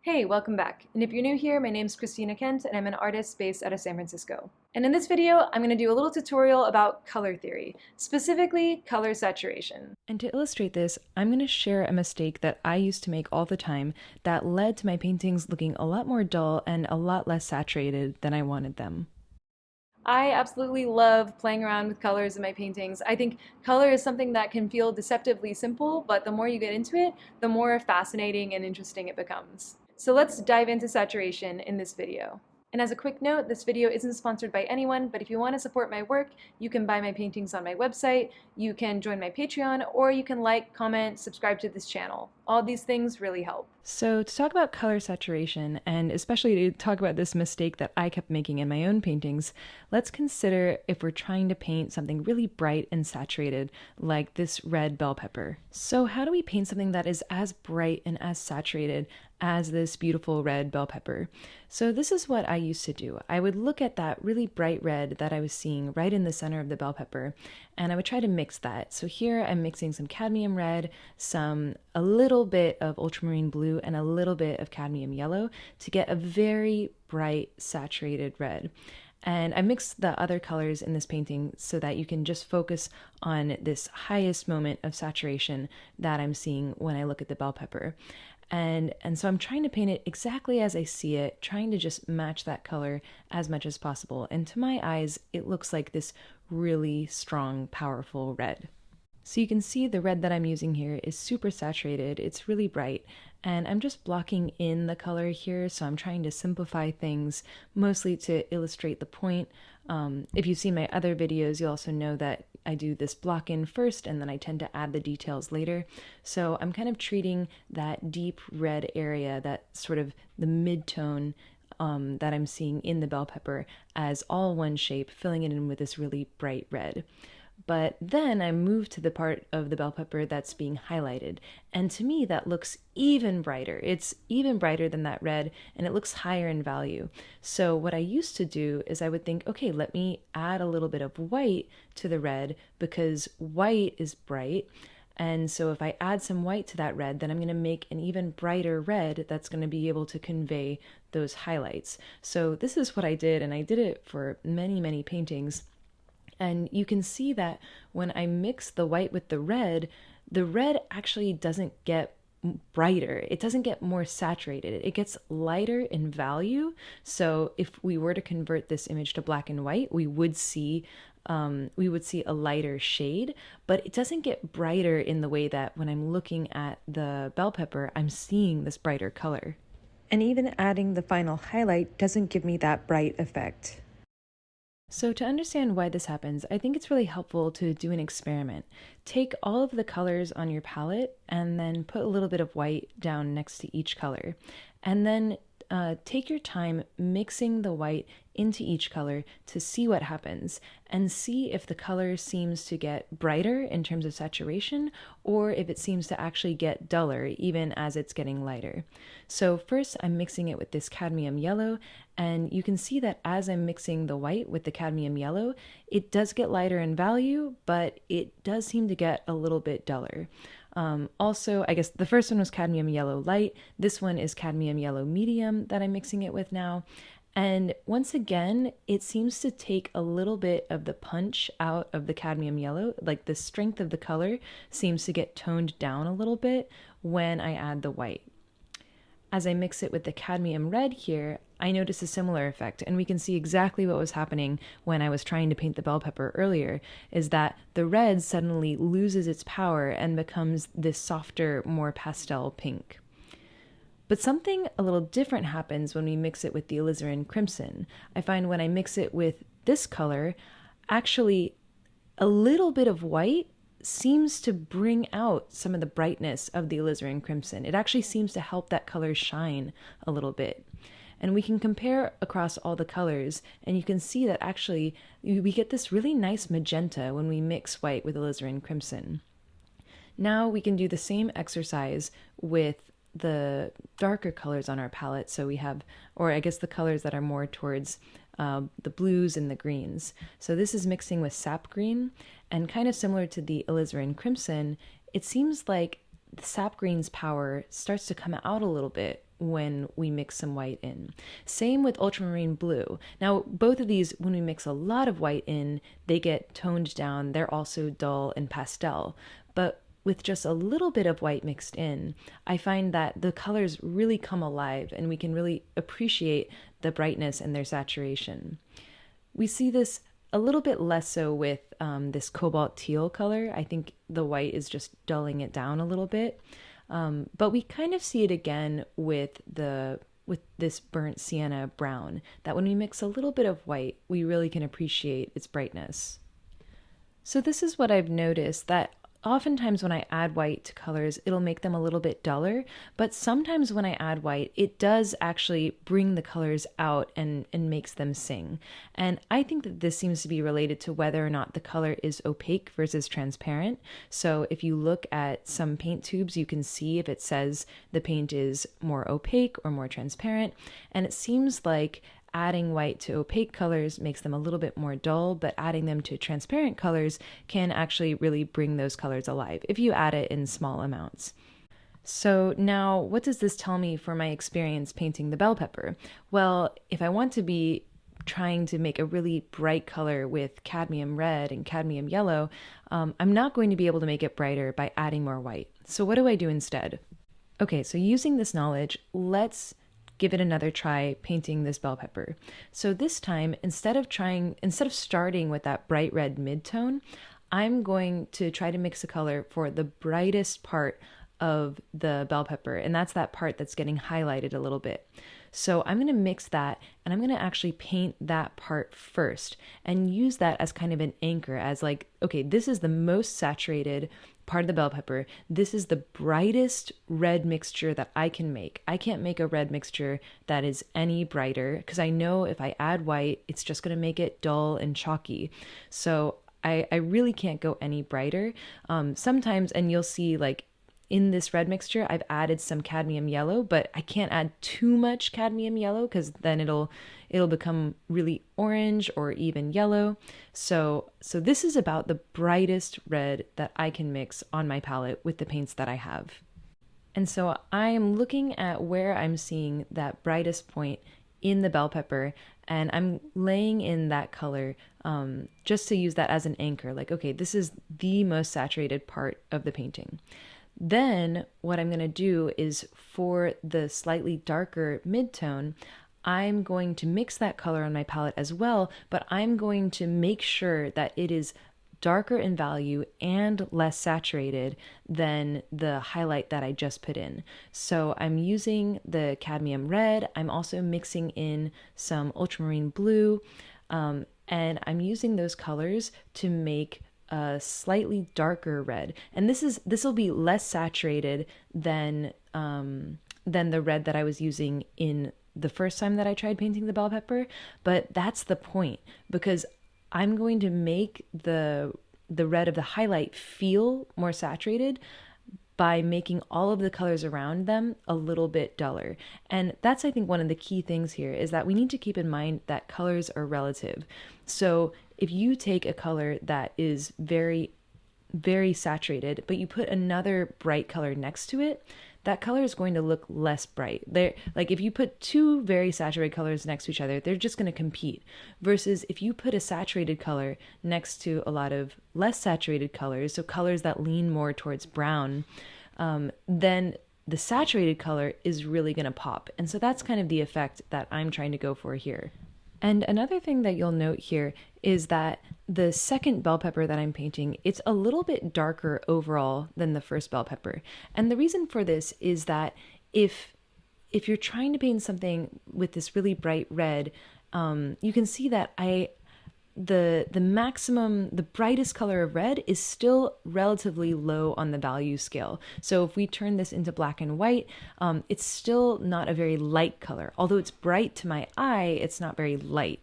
Hey, welcome back. And if you're new here, my name's Christina Kent and I'm an artist based out of San Francisco. And in this video, I'm going to do a little tutorial about color theory, specifically color saturation. And to illustrate this, I'm going to share a mistake that I used to make all the time that led to my paintings looking a lot more dull and a lot less saturated than I wanted them. I absolutely love playing around with colors in my paintings. I think color is something that can feel deceptively simple, but the more you get into it, the more fascinating and interesting it becomes. So let's dive into saturation in this video. And as a quick note, this video isn't sponsored by anyone, but if you want to support my work, you can buy my paintings on my website, you can join my Patreon, or you can like, comment, subscribe to this channel. All these things really help. So to talk about color saturation, and especially to talk about this mistake that I kept making in my own paintings, let's consider if we're trying to paint something really bright and saturated, like this red bell pepper. So how do we paint something that is as bright and as saturated as this beautiful red bell pepper? So this is what I used to do. I would look at that really bright red that I was seeing right in the center of the bell pepper, and I would try to mix that. So here I'm mixing some cadmium red, a little bit of ultramarine blue, and a little bit of cadmium yellow to get a very bright saturated red. And I mixed the other colors in this painting so that you can just focus on this highest moment of saturation that I'm seeing when I look at the bell pepper. And so I'm trying to paint it exactly as I see it, trying to just match that color as much as possible. And to my eyes, it looks like this really strong, powerful red. So you can see the red that I'm using here is super saturated, it's really bright, and I'm just blocking in the color here, so I'm trying to simplify things, mostly to illustrate the point. If you've seen my other videos, you'll also know that I do this block in first, and then I tend to add the details later. So I'm kind of treating that deep red area, that sort of the mid-tone that I'm seeing in the bell pepper, as all one shape, filling it in with this really bright red. But then I move to the part of the bell pepper that's being highlighted. And to me, that looks even brighter. It's even brighter than that red, and it looks higher in value. So what I used to do is I would think, okay, let me add a little bit of white to the red because white is bright. And so if I add some white to that red, then I'm going to make an even brighter red that's going to be able to convey those highlights. So this is what I did, and I did it for many, many paintings. And you can see that when I mix the white with the red actually doesn't get brighter. It doesn't get more saturated. It gets lighter in value. So if we were to convert this image to black and white, we would see a lighter shade, but it doesn't get brighter in the way that when I'm looking at the bell pepper, I'm seeing this brighter color. And even adding the final highlight doesn't give me that bright effect. So to understand why this happens, I think it's really helpful to do an experiment. Take all of the colors on your palette and then put a little bit of white down next to each color. And then take your time mixing the white into each color to see what happens and see if the color seems to get brighter in terms of saturation or if it seems to actually get duller even as it's getting lighter. So first I'm mixing it with this cadmium yellow, and you can see that as I'm mixing the white with the cadmium yellow, it does get lighter in value, but it does seem to get a little bit duller. Also, I guess the first one was cadmium yellow light. This one is cadmium yellow medium that I'm mixing it with now. And once again, it seems to take a little bit of the punch out of the cadmium yellow. Like the strength of the color seems to get toned down a little bit when I add the white. As I mix it with the cadmium red here, I notice a similar effect, and we can see exactly what was happening when I was trying to paint the bell pepper earlier, is that the red suddenly loses its power and becomes this softer, more pastel pink. But something a little different happens when we mix it with the alizarin crimson. I find when I mix it with this color, actually a little bit of white seems to bring out some of the brightness of the alizarin crimson. It actually seems to help that color shine a little bit. And we can compare across all the colors, and you can see that actually we get this really nice magenta when we mix white with alizarin crimson. Now we can do the same exercise with the darker colors on our palette. So we have, or I guess the colors that are more towards the blues and the greens. So this is mixing with sap green, and kind of similar to the alizarin crimson, it seems like the sap green's power starts to come out a little bit when we mix some white in. Same with ultramarine blue. Now, both of these, when we mix a lot of white in, they get toned down. They're also dull and pastel. But with just a little bit of white mixed in, I find that the colors really come alive and we can really appreciate the brightness and their saturation. We see this a little bit less so with this cobalt teal color. I think the white is just dulling it down a little bit. But we kind of see it again with this burnt sienna brown, that when we mix a little bit of white, we really can appreciate its brightness. So this is what I've noticed, that oftentimes when I add white to colors, it'll make them a little bit duller, but sometimes when I add white, it does actually bring the colors out and makes them sing. And I think that this seems to be related to whether or not the color is opaque versus transparent. So if you look at some paint tubes, you can see if it says the paint is more opaque or more transparent. And it seems like adding white to opaque colors makes them a little bit more dull, but adding them to transparent colors can actually really bring those colors alive if you add it in small amounts. So now, what does this tell me for my experience painting the bell pepper? Well, if I want to be trying to make a really bright color with cadmium red and cadmium yellow, I'm not going to be able to make it brighter by adding more white. So what do I do instead? Okay, so using this knowledge, let's give it another try painting this bell pepper. So this time, instead of starting with that bright red mid-tone, I'm going to try to mix a color for the brightest part of the bell pepper, and that's that part that's getting highlighted a little bit. So I'm going to mix that, and I'm going to actually paint that part first and use that as kind of an anchor, as like, okay, this is the most saturated part of the bell pepper. This is the brightest red mixture that I can make. I can't make a red mixture that is any brighter because I know if I add white, it's just going to make it dull and chalky. So I really can't go any brighter. Sometimes, and you'll see like in this red mixture, I've added some cadmium yellow, but I can't add too much cadmium yellow because then it'll become really orange or even yellow. So this is about the brightest red that I can mix on my palette with the paints that I have. And so I am looking at where I'm seeing that brightest point in the bell pepper, and I'm laying in that color just to use that as an anchor. Like, okay, this is the most saturated part of the painting. Then what I'm going to do is for the slightly darker mid-tone, I'm going to mix that color on my palette as well, but I'm going to make sure that it is darker in value and less saturated than the highlight that I just put in. So I'm using the cadmium red. I'm also mixing in some ultramarine blue, and I'm using those colors to make a slightly darker red. And this will be less saturated than the red that I was using in the first time that I tried painting the bell pepper, but that's the point, because I'm going to make the red of the highlight feel more saturated by making all of the colors around them a little bit duller. And that's, I think, one of the key things here is that we need to keep in mind that colors are relative. So if you take a color that is very, very saturated, but you put another bright color next to it, that color is going to look less bright. Like if you put two very saturated colors next to each other, they're just going to compete. Versus if you put a saturated color next to a lot of less saturated colors, so colors that lean more towards brown, then the saturated color is really going to pop. And so that's kind of the effect that I'm trying to go for here. And another thing that you'll note here is that the second bell pepper that I'm painting, it's a little bit darker overall than the first bell pepper. And the reason for this is that if you're trying to paint something with this really bright red, you can see that the brightest color of red is still relatively low on the value scale. So if we turn this into black and white, it's still not a very light color. Although it's bright to my eye, it's not very light,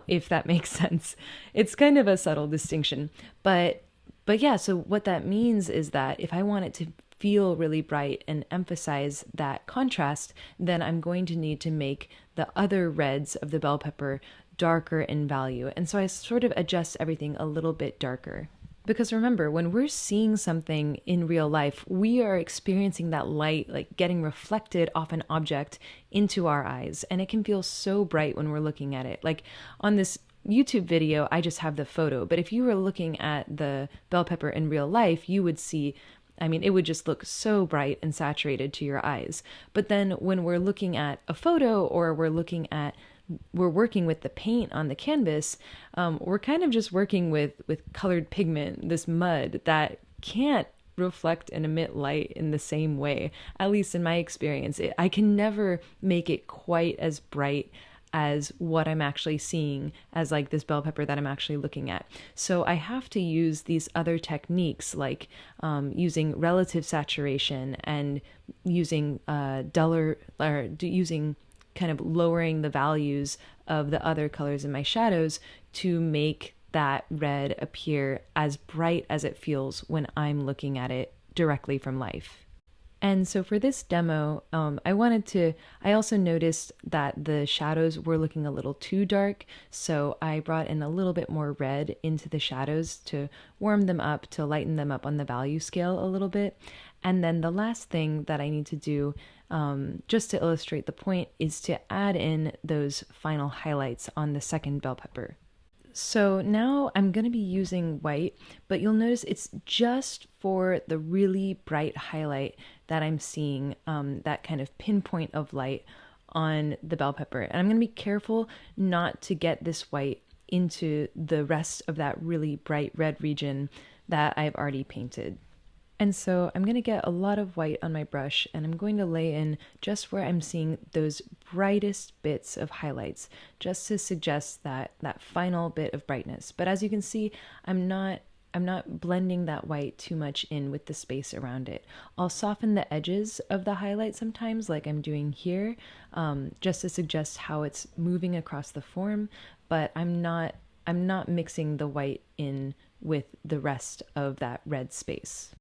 if that makes sense. It's kind of a subtle distinction. But yeah, so what that means is that if I want it to feel really bright and emphasize that contrast, then I'm going to need to make the other reds of the bell pepper darker in value. And so I sort of adjust everything a little bit darker. Because remember, when we're seeing something in real life, we are experiencing that light like getting reflected off an object into our eyes. And it can feel so bright when we're looking at it. Like on this YouTube video, I just have the photo. But if you were looking at the bell pepper in real life, you would see, I mean, it would just look so bright and saturated to your eyes. But then when we're looking at a photo or we're working with the paint on the canvas, we're kind of just working with colored pigment, this mud that can't reflect and emit light in the same way. At least in my experience, I can never make it quite as bright as what I'm actually seeing as like this bell pepper that I'm actually looking at. So I have to use these other techniques like using relative saturation and using duller or using kind of lowering the values of the other colors in my shadows to make that red appear as bright as it feels when I'm looking at it directly from life. And so for this demo, I also noticed that the shadows were looking a little too dark. So I brought in a little bit more red into the shadows to warm them up, to lighten them up on the value scale a little bit. And then the last thing that I need to do, just to illustrate the point, is to add in those final highlights on the second bell pepper. So now I'm going to be using white, but you'll notice it's just for the really bright highlight that I'm seeing, that kind of pinpoint of light on the bell pepper. And I'm going to be careful not to get this white into the rest of that really bright red region that I've already painted. And so I'm going to get a lot of white on my brush and I'm going to lay in just where I'm seeing those brightest bits of highlights, just to suggest that final bit of brightness. But as you can see, I'm not blending that white too much in with the space around it. I'll soften the edges of the highlight sometimes, like I'm doing here, just to suggest how it's moving across the form, but I'm not mixing the white in with the rest of that red space.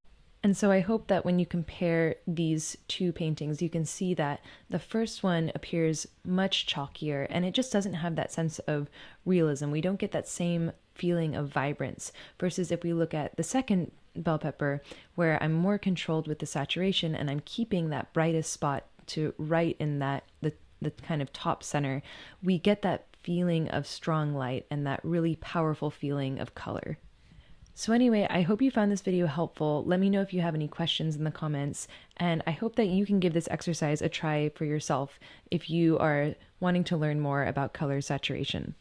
And so I hope that when you compare these two paintings, you can see that the first one appears much chalkier and it just doesn't have that sense of realism. We don't get that same feeling of vibrance, versus if we look at the second bell pepper, where I'm more controlled with the saturation and I'm keeping that brightest spot to right in that the kind of top center, we get that feeling of strong light and that really powerful feeling of color. So anyway, I hope you found this video helpful. Let me know if you have any questions in the comments, and I hope that you can give this exercise a try for yourself if you are wanting to learn more about color saturation.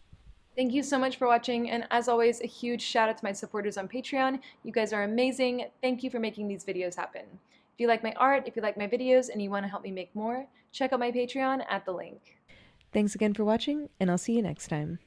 Thank you so much for watching, and as always, a huge shout out to my supporters on Patreon. You guys are amazing. Thank you for making these videos happen. If you like my art, if you like my videos, and you want to help me make more, check out my Patreon at the link. Thanks again for watching, and I'll see you next time.